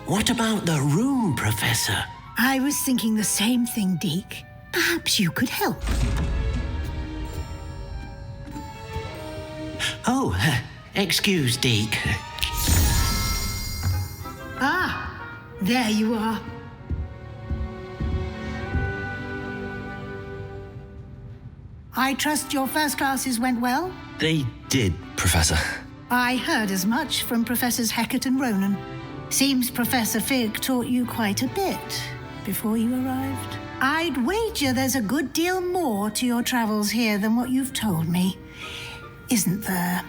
What about the room, Professor? I was thinking the same thing, Deke. Perhaps you could help. Oh, excuse, Deke. Ah, there you are. I trust your first classes went well? They did, Professor. I heard as much from Professors Hecat and Ronan. Seems Professor Fig taught you quite a bit before you arrived. I'd wager there's a good deal more to your travels here than what you've told me, isn't there?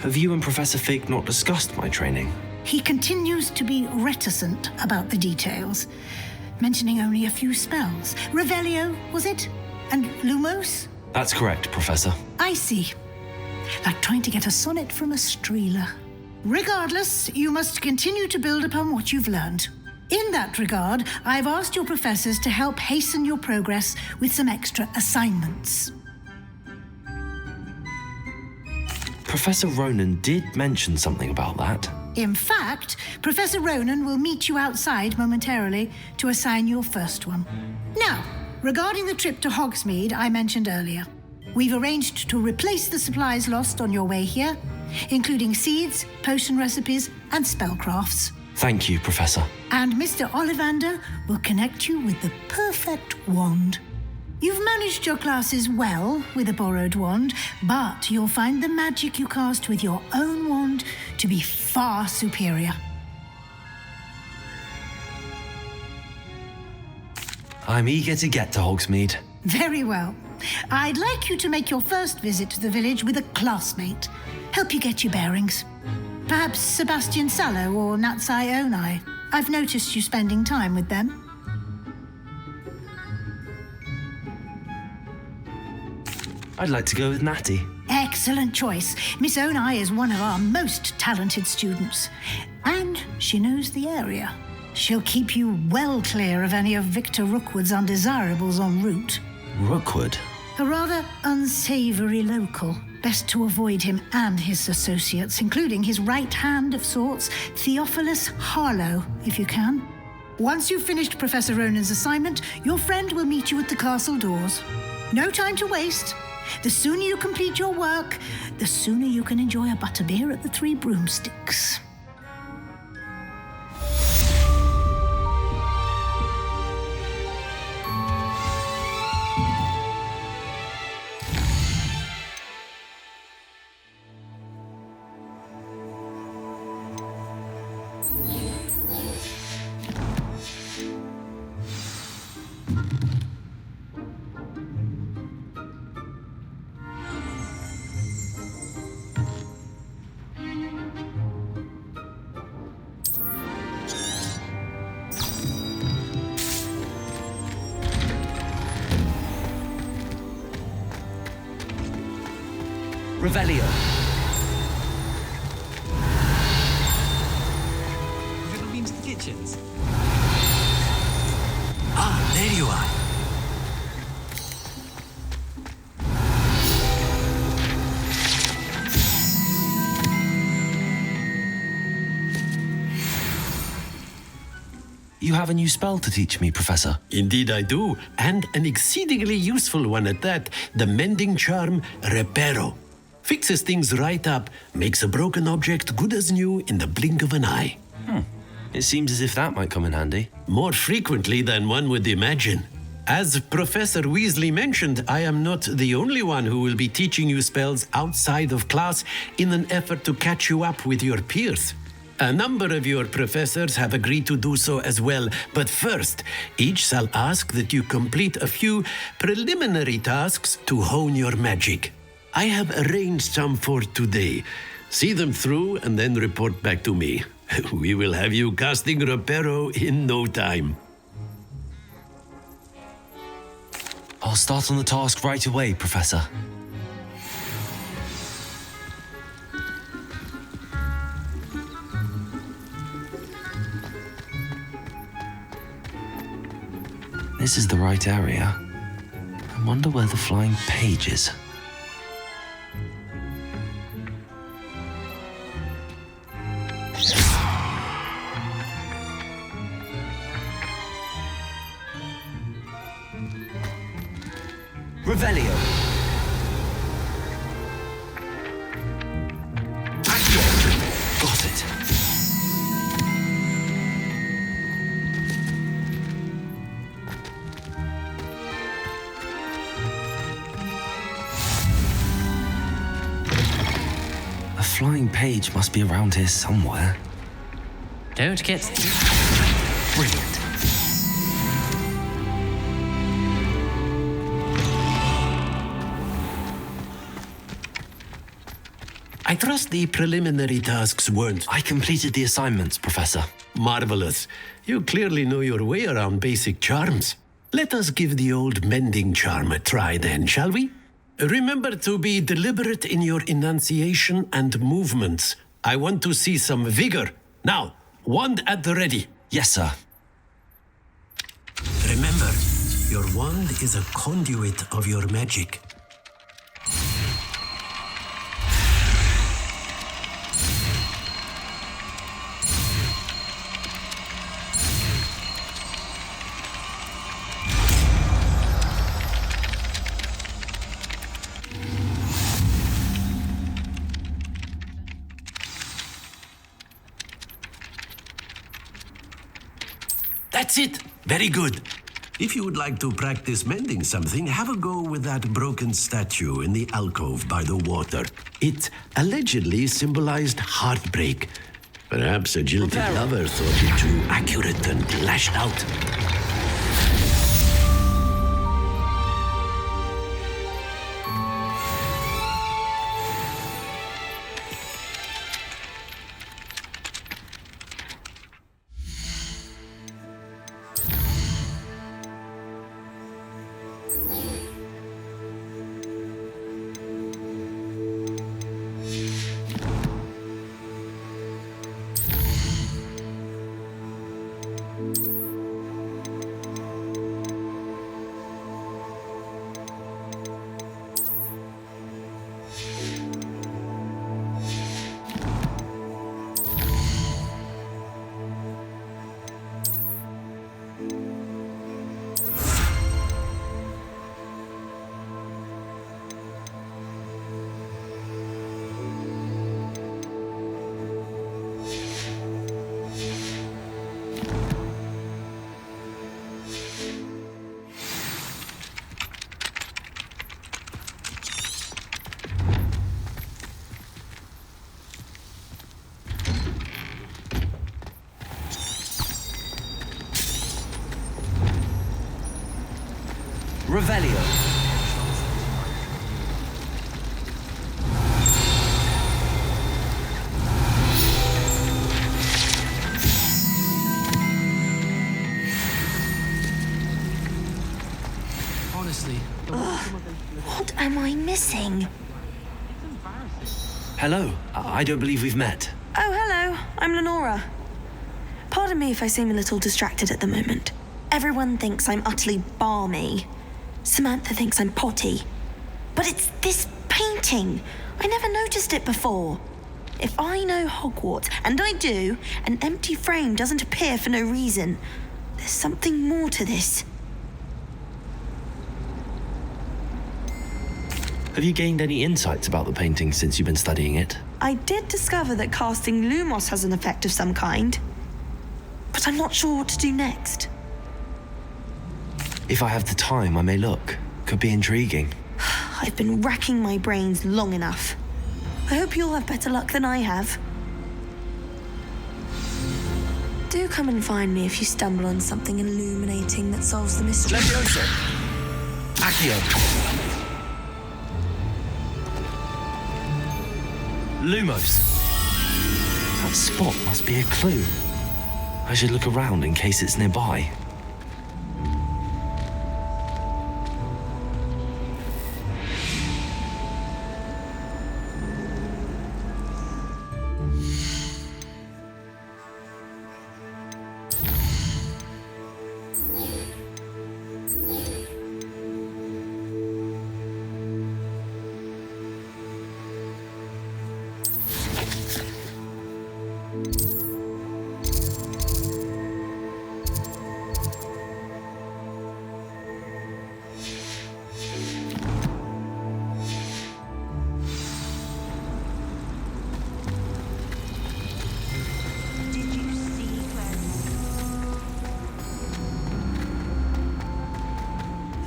Have you and Professor Fig not discussed my training? He continues to be reticent about the details, mentioning only a few spells. Revelio, was it? And Lumos? That's correct, Professor. I see. Like trying to get a sonnet from a streeler. Regardless, you must continue to build upon what you've learned. In that regard, I've asked your professors to help hasten your progress with some extra assignments. Professor Ronan did mention something about that. In fact, Professor Ronan will meet you outside momentarily to assign your first one. Now, regarding the trip to Hogsmeade I mentioned earlier, we've arranged to replace the supplies lost on your way here, including seeds, potion recipes, and spellcrafts. Thank you, Professor. And Mr. Ollivander will connect you with the perfect wand. You've managed your classes well with a borrowed wand, but you'll find the magic you cast with your own wand to be far superior. I'm eager to get to Hogsmeade. Very well. I'd like you to make your first visit to the village with a classmate. Help you get your bearings. Perhaps Sebastian Sallow or Natsai Onai. I've noticed you spending time with them. I'd like to go with Natty. Excellent choice. Miss Onai is one of our most talented students. And she knows the area. She'll keep you well clear of any of Victor Rookwood's undesirables en route. Rookwood? A rather unsavory local. Best to avoid him and his associates, including his right hand of sorts, Theophilus Harlow, if you can. Once you've finished Professor Ronan's assignment, your friend will meet you at the castle doors. No time to waste. The sooner you complete your work, the sooner you can enjoy a butterbeer at the Three Broomsticks. Revelio. Have you ever been to the kitchens? Ah, there you are. You have a new spell to teach me, Professor. Indeed I do, and an exceedingly useful one at that. The mending charm, Reparo. Fixes things right up, makes a broken object good as new in the blink of an eye. It seems as if that might come in handy. More frequently than one would imagine. As Professor Weasley mentioned, I am not the only one who will be teaching you spells outside of class in an effort to catch you up with your peers. A number of your professors have agreed to do so as well, but first, each shall ask that you complete a few preliminary tasks to hone your magic. I have arranged some for today. See them through and then report back to me. We will have you casting Reparo in no time. I'll start on the task right away, Professor. This is the right area. I wonder where the flying page is. Revelio. Accio. Got it. A flying page must be around here somewhere. Don't get... Brilliant. I trust the preliminary tasks weren't I completed the assignments, Professor. marvelous. You clearly know your way around basic charms. Let us give the old mending charm a try then, shall we? Remember to be deliberate in your enunciation and movements. I want to see some vigor. Now, wand at the ready. Yes, sir. Remember, your wand is a conduit of your magic. That's it. Very good. If you would like to practice mending something, have a go with that broken statue in the alcove by the water. It allegedly symbolized heartbreak. Perhaps a jilted lover thought it too accurate and lashed out. Revelio. Honestly, What am I missing? Hello. I don't believe we've met. Oh, hello. I'm Lenora. Pardon me if I seem a little distracted at the moment. Everyone thinks I'm utterly balmy. Samantha thinks I'm potty. But it's this painting. I never noticed it before. If I know Hogwarts, and I do, an empty frame doesn't appear for no reason. There's something more to this. Have you gained any insights about the painting since you've been studying it? I did discover that casting Lumos has an effect of some kind. But I'm not sure what to do next. If I have the time, I may look. Could be intriguing. I've been racking my brains long enough. I hope you'll have better luck than I have. Do come and find me if you stumble on something illuminating that solves the mystery. Levioso. Accio. Lumos. That spot must be a clue. I should look around in case it's nearby.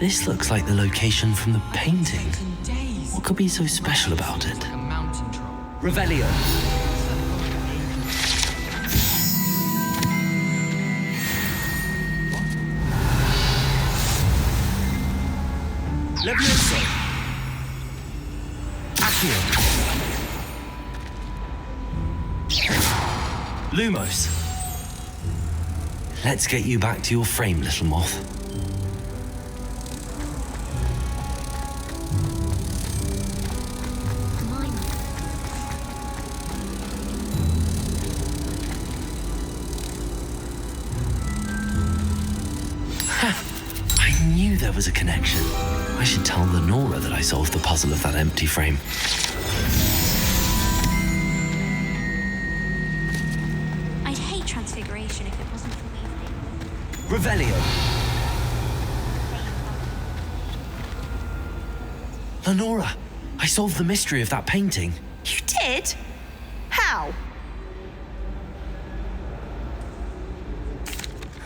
This looks like the location from the painting. What could be so special about it? Revelio. Levioso. Accio. Lumos. Let's get you back to your frame, little moth. I knew there was a connection. I should tell Lenora that I solved the puzzle of that empty frame. I'd hate transfiguration if it wasn't for Weasley. Revelio. Lenora, I solved the mystery of that painting. You did? How?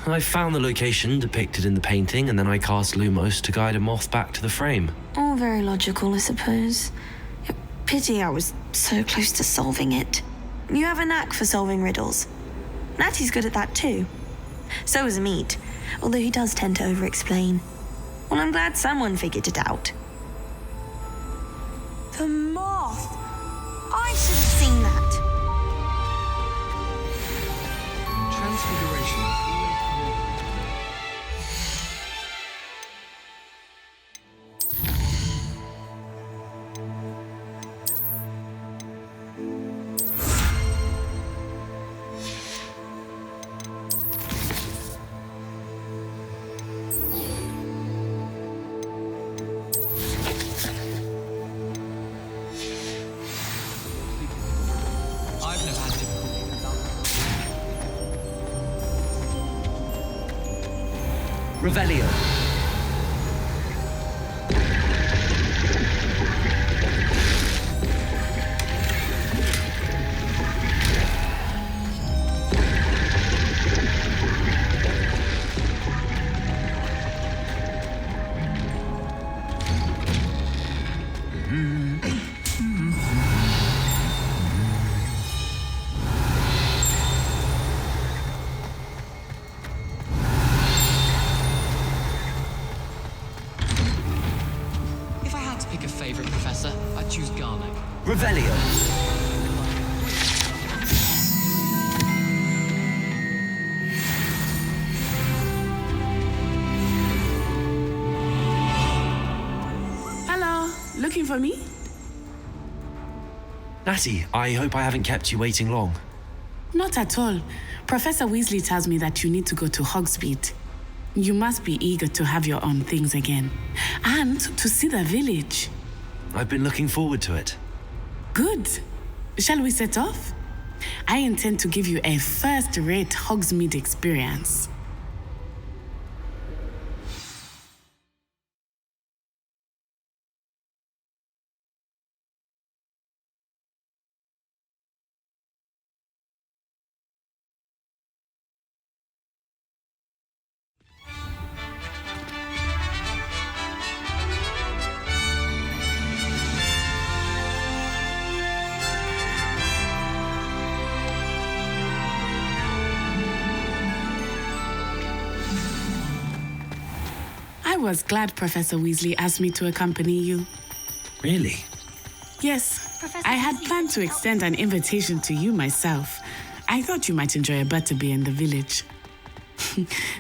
I found the location depicted in the painting, and then I cast Lumos to guide a moth back to the frame. All very logical, I suppose. Pity I was so close to solving it. You have a knack for solving riddles. Natty's good at that too. So is Meat, although he does tend to over-explain. Well, I'm glad someone figured it out. The moth! I should have seen that. Transfiguration. I've never had difficulty with that. Revelio. If I had to pick a favorite professor, I'd choose Garlic. Revelio. Hello, looking for me? Natty, I hope I haven't kept you waiting long. Not at all. Professor Weasley tells me that you need to go to Hogsmeade. You must be eager to have your own things again. And to see the village. I've been looking forward to it. Good. Shall we set off? I intend to give you a first-rate Hogsmeade experience. I was glad Professor Weasley asked me to accompany you. Really? Yes, Professor I had Weasley planned to help. extend an invitation to you myself. I thought you might enjoy a butterbeer in the village.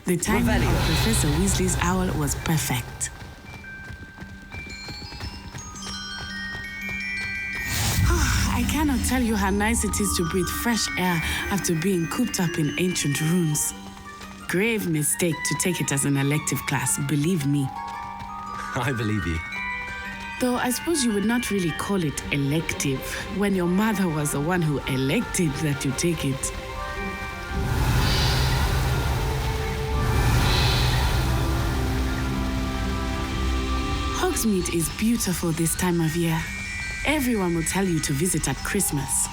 The timing Revelio. of Professor Weasley's owl was perfect. I cannot tell you how nice it is to breathe fresh air after being cooped up in ancient rooms. Grave mistake to take it as an elective class, believe me. I believe you. Though I suppose you would not really call it elective when your mother was the one who elected that you take it. Hogsmeade is beautiful this time of year. Everyone will tell you to visit at Christmas,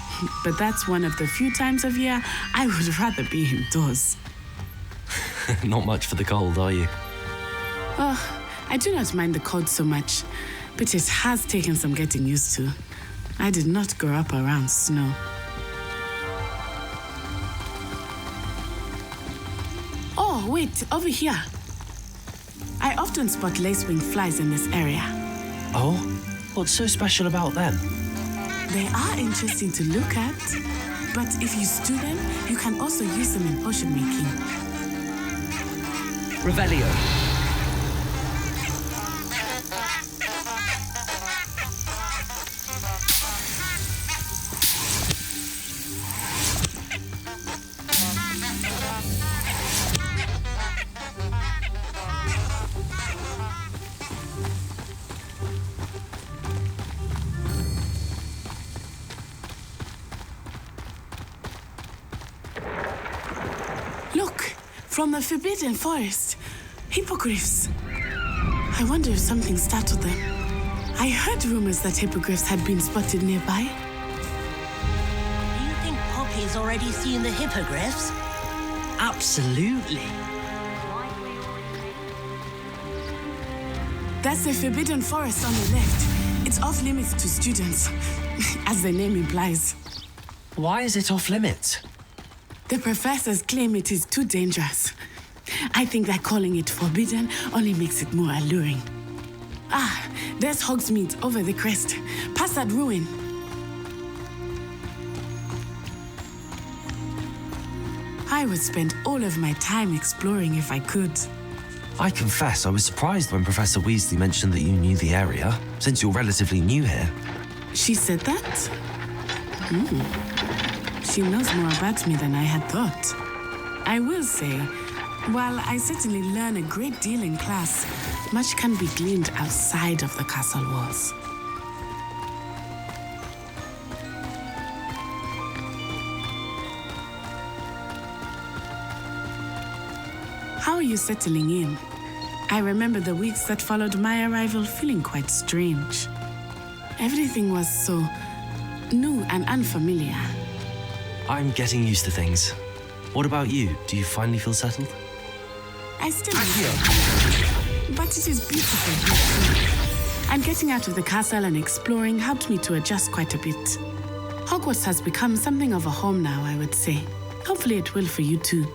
but that's one of the few times of year I would rather be indoors. Not much for the cold, are you? Oh, I do not mind the cold so much, but it has taken some getting used to. I did not grow up around snow. Oh, wait, over here. I often spot lacewing flies in this area. Oh? What's so special about them? They are interesting to look at, but if you stew them, you can also use them in potion making. Revelio. Look, from the Forbidden Forest. Hippogriffs. I wonder if something startled them. I heard rumors that hippogriffs had been spotted nearby. Do you think Poppy's already seen the hippogriffs? Absolutely. That's the Forbidden Forest on the left. It's off limits to students, as the name implies. Why is it off limits? The professors claim it is too dangerous. I think that calling it forbidden only makes it more alluring. Ah, there's Hogsmeade over the crest, past that ruin. I would spend all of my time exploring if I could. I confess I was surprised when Professor Weasley mentioned that you knew the area, since you're relatively new here. She said that? She knows more about me than I had thought. I will say, while I certainly learn a great deal in class, much can be gleaned outside of the castle walls. How are you settling in? I remember the weeks that followed my arrival feeling quite strange. Everything was so new and unfamiliar. I'm getting used to things. What about you? Do you finally feel settled? I still am, but it is beautiful here. And getting out of the castle and exploring helped me to adjust quite a bit. Hogwarts has become something of a home now, I would say. Hopefully it will for you too.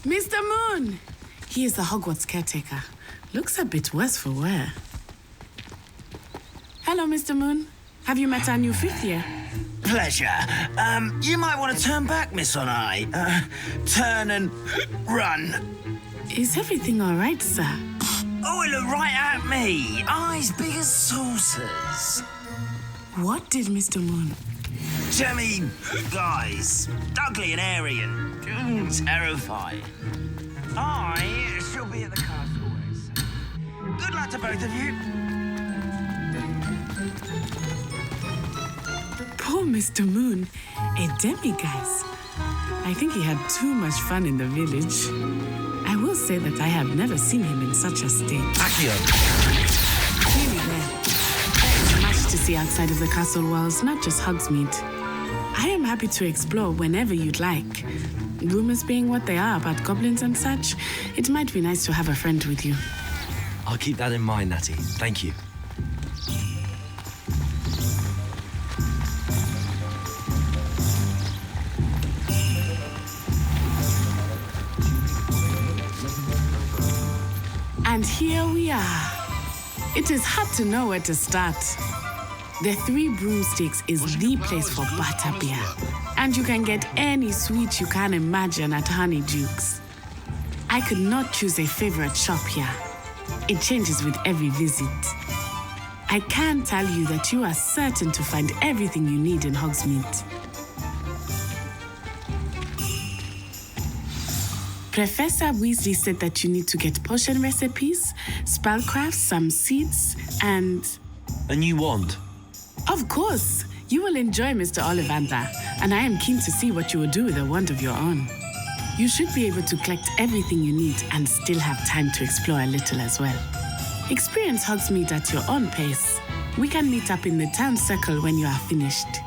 Mr. Moon! He is the Hogwarts caretaker. Looks a bit worse for wear. Hello, Mr. Moon. Have you met our new fifth year? Pleasure. You might want to turn back, Miss Onai. Turn and run. Is everything all right, sir? Oh, it looked right at me. Eyes big as saucers. What did Mr. Moon? Jemmy, guys. Ugly and airy and terrifying. I shall be at the castle very soon. Good luck to both of you. Poor Mr. Moon, a demiguise. I think he had too much fun in the village. I will say that I have never seen him in such a state. Accio! Clearly there is much to see outside of the castle walls, not just Hogsmeade. I am happy to explore whenever you'd like. Rumors being what they are about goblins and such, it might be nice to have a friend with you. I'll keep that in mind, Natty. Thank you. And here we are. It is hard to know where to start. The Three Broomsticks is the place for butterbeer. And you can get any sweet you can imagine at Honeydukes. I could not choose a favorite shop here. It changes with every visit. I can tell you that you are certain to find everything you need in Hogsmeade. Professor Weasley said that you need to get potion recipes, spellcrafts, some seeds, and... A new wand. Of course! You will enjoy Mr. Ollivander, and I am keen to see what you will do with a wand of your own. You should be able to collect everything you need and still have time to explore a little as well. Experience Hogsmeade at your own pace. We can meet up in the town circle when you are finished.